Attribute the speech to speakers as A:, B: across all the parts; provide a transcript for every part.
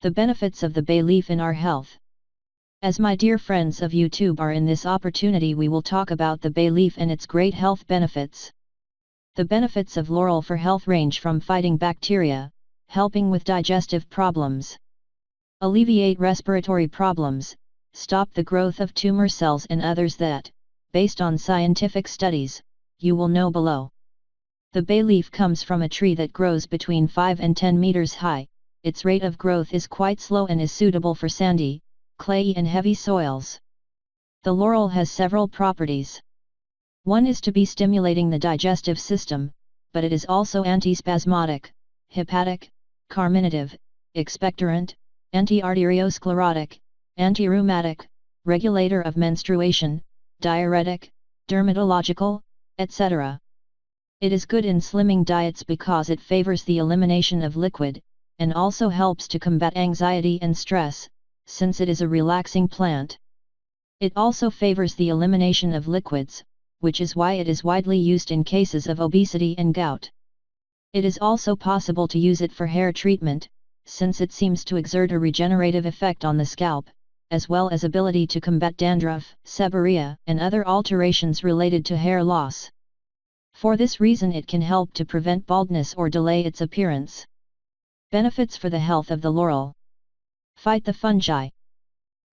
A: The benefits of the bay leaf in our health. As my dear friends of YouTube are in this opportunity, we will talk about the bay leaf and its great health benefits. The benefits of laurel for health range from fighting bacteria, helping with digestive problems, alleviate respiratory problems, stop the growth of tumor cells and others that, based on scientific studies, you will know below. The bay leaf comes from a tree that grows between 5 and 10 meters high. Its rate of growth is quite slow and is suitable for sandy, clayey and heavy soils. The laurel has several properties. One is to be stimulating the digestive system, but it is also antispasmodic, hepatic, carminative, expectorant, anti-arteriosclerotic, antirheumatic, regulator of menstruation, diuretic, dermatological, etc. It is good in slimming diets because it favors the elimination of liquid, and also helps to combat anxiety and stress, since it is a relaxing plant. It also favors the elimination of liquids, which is why it is widely used in cases of obesity and gout. It is also possible to use it for hair treatment, since it seems to exert a regenerative effect on the scalp, as well as ability to combat dandruff, seborrhea, and other alterations related to hair loss. For this reason it can help to prevent baldness or delay its appearance. Benefits for the health of the laurel. Fight the fungi.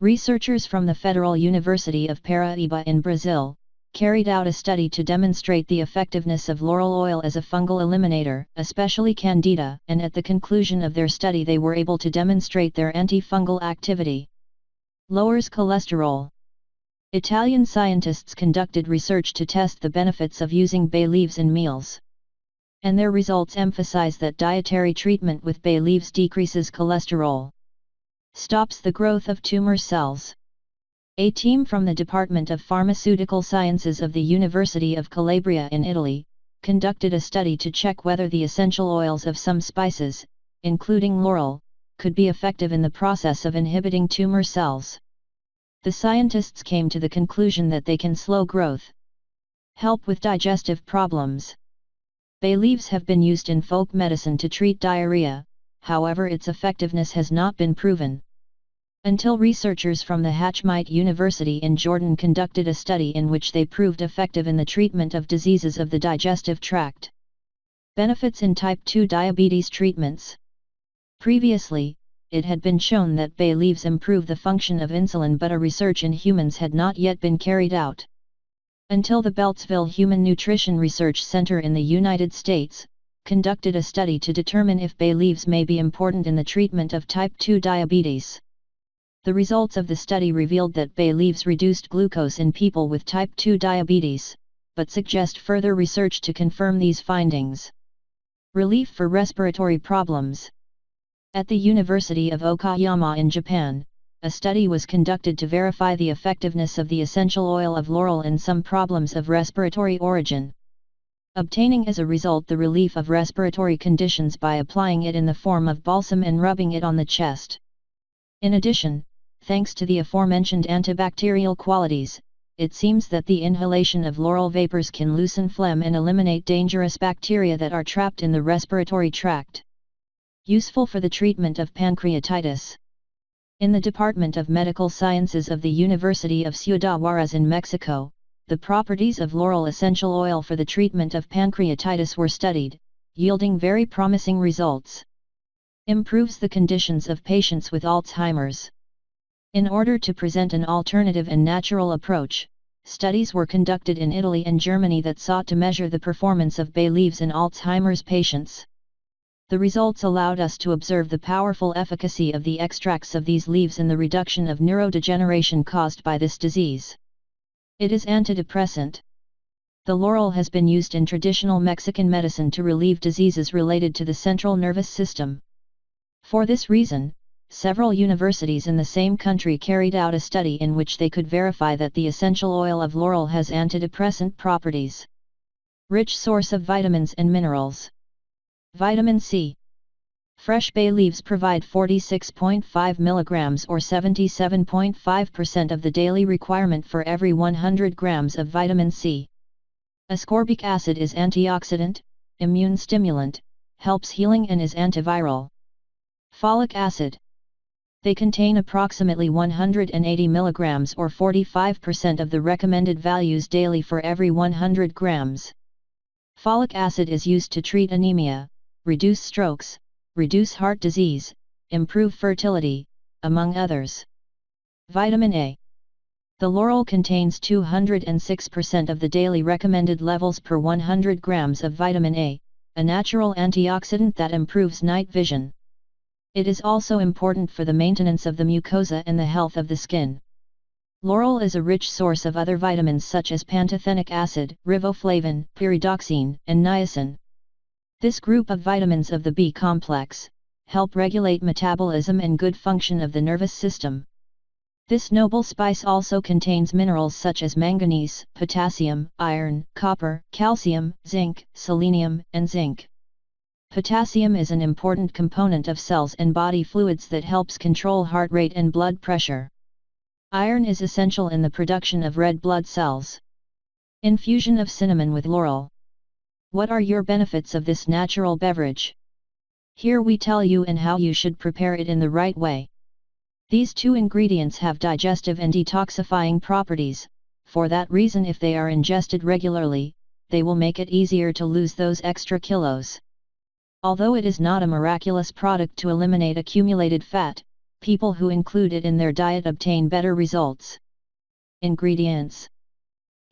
A: Researchers from the Federal University of Paraíba in Brazil, carried out a study to demonstrate the effectiveness of laurel oil as a fungal eliminator, especially candida, and at the conclusion of their study they were able to demonstrate their antifungal activity. Lowers cholesterol. Italian scientists conducted research to test the benefits of using bay leaves in meals. And their results emphasize that dietary treatment with bay leaves decreases cholesterol. Stops the growth of tumor cells. A team from the Department of Pharmaceutical Sciences of the University of Calabria in Italy, conducted a study to check whether the essential oils of some spices, including laurel, could be effective in the process of inhibiting tumor cells. The scientists came to the conclusion that they can slow growth, help with digestive problems. Bay leaves have been used in folk medicine to treat diarrhea, however its effectiveness has not been proven. Until researchers from the Hachmite University in Jordan conducted a study in which they proved effective in the treatment of diseases of the digestive tract. Benefits in type 2 diabetes treatments. Previously, it had been shown that bay leaves improve the function of insulin, but a research in humans had not yet been carried out. Until the Beltsville Human Nutrition Research Center in the United States, conducted a study to determine if bay leaves may be important in the treatment of type 2 diabetes. The results of the study revealed that bay leaves reduced glucose in people with type 2 diabetes, but suggest further research to confirm these findings. Relief for respiratory problems. At the University of Okayama in Japan, a study was conducted to verify the effectiveness of the essential oil of laurel in some problems of respiratory origin, obtaining as a result the relief of respiratory conditions by applying it in the form of balsam and rubbing it on the chest. In addition, thanks to the aforementioned antibacterial qualities, it seems that the inhalation of laurel vapors can loosen phlegm and eliminate dangerous bacteria that are trapped in the respiratory tract. Useful for the treatment of pancreatitis. In the Department of Medical Sciences of the University of Ciudad Juarez in Mexico, the properties of laurel essential oil for the treatment of pancreatitis were studied, yielding very promising results. Improves the conditions of patients with Alzheimer's. In order to present an alternative and natural approach, studies were conducted in Italy and Germany that sought to measure the performance of bay leaves in Alzheimer's patients. The results allowed us to observe the powerful efficacy of the extracts of these leaves in the reduction of neurodegeneration caused by this disease. It is antidepressant. The laurel has been used in traditional Mexican medicine to relieve diseases related to the central nervous system. For this reason, several universities in the same country carried out a study in which they could verify that the essential oil of laurel has antidepressant properties. Rich source of vitamins and minerals. Vitamin C. Fresh bay leaves provide 46.5 mg or 77.5% of the daily requirement for every 100 grams of vitamin C. Ascorbic acid is antioxidant, immune stimulant, helps healing and is antiviral. Folic acid. They contain approximately 180 mg or 45% of the recommended values daily for every 100 grams. Folic acid is used to treat anemia, reduce strokes, reduce heart disease, improve fertility, among others. Vitamin A. The Laurel contains 206% of the daily recommended levels per 100 grams of vitamin A, a natural antioxidant that improves night vision. It is also important for the maintenance of the mucosa and the health of the skin. Laurel is a rich source of other vitamins such as pantothenic acid, riboflavin, pyridoxine, and niacin. This group of vitamins of the B complex help regulate metabolism and good function of the nervous system. This noble spice also contains minerals such as manganese, potassium, iron, copper, calcium, zinc, selenium, and zinc. Potassium is an important component of cells and body fluids that helps control heart rate and blood pressure. Iron is essential in the production of red blood cells. Infusion of cinnamon with laurel. What are your benefits of this natural beverage? Here we tell you and how you should prepare it in the right way. These two ingredients have digestive and detoxifying properties. For that reason, if they are ingested regularly, they will make it easier to lose those extra kilos. Although it is not a miraculous product to eliminate accumulated fat, people who include it in their diet obtain better results. Ingredients: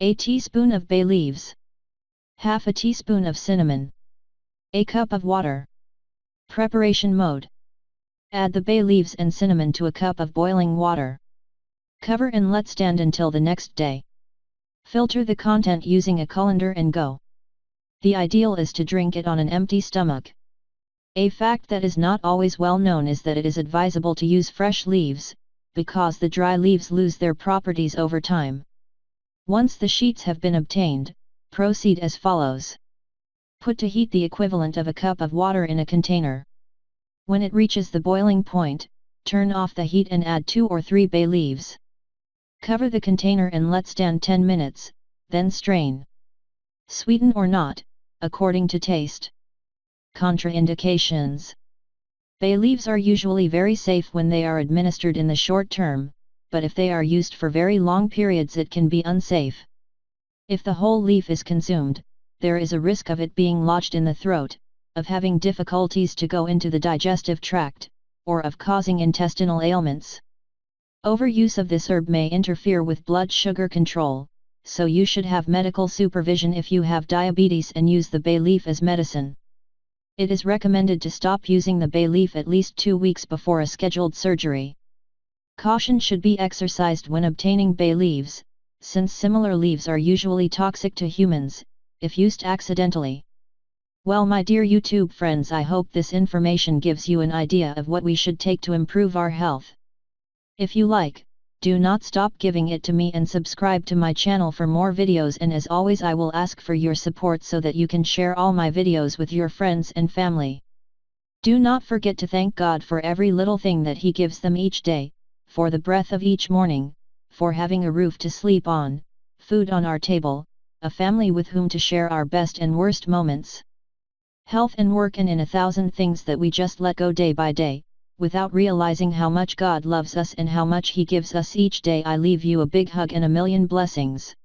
A: a teaspoon of bay leaves, half a teaspoon of cinnamon, a cup of water. Preparation mode: add the bay leaves and cinnamon to a cup of boiling water. Cover and let stand until the next day. Filter the content using a colander and go. The ideal is to drink it on an empty stomach. A fact that is not always well known is that it is advisable to use fresh leaves, because the dry leaves lose their properties over time. Once the sheets have been obtained, proceed as follows. Put to heat the equivalent of a cup of water in a container. When it reaches the boiling point, turn off the heat and add 2 or 3 bay leaves. Cover the container and let stand 10 minutes, then strain. Sweeten or not, according to taste. Contraindications: bay leaves are usually very safe when they are administered in the short term, but if they are used for very long periods it can be unsafe. If the whole leaf is consumed, there is a risk of it being lodged in the throat, of having difficulties to go into the digestive tract, or of causing intestinal ailments. Overuse of this herb may interfere with blood sugar control, so you should have medical supervision if you have diabetes and use the bay leaf as medicine. It is recommended to stop using the bay leaf at least 2 weeks before a scheduled surgery. Caution should be exercised when obtaining bay leaves, since similar leaves are usually toxic to humans, if used accidentally. Well, my dear YouTube friends, I hope this information gives you an idea of what we should take to improve our health. If you like, do not stop giving it to me and subscribe to my channel for more videos, and as always I will ask for your support so that you can share all my videos with your friends and family. Do not forget to thank God for every little thing that He gives them each day, for the breath of each morning, for having a roof to sleep on, food on our table, a family with whom to share our best and worst moments. Health and work, and in 1,000 things that we just let go day by day, without realizing how much God loves us and how much He gives us each day. I leave you a big hug and a million blessings.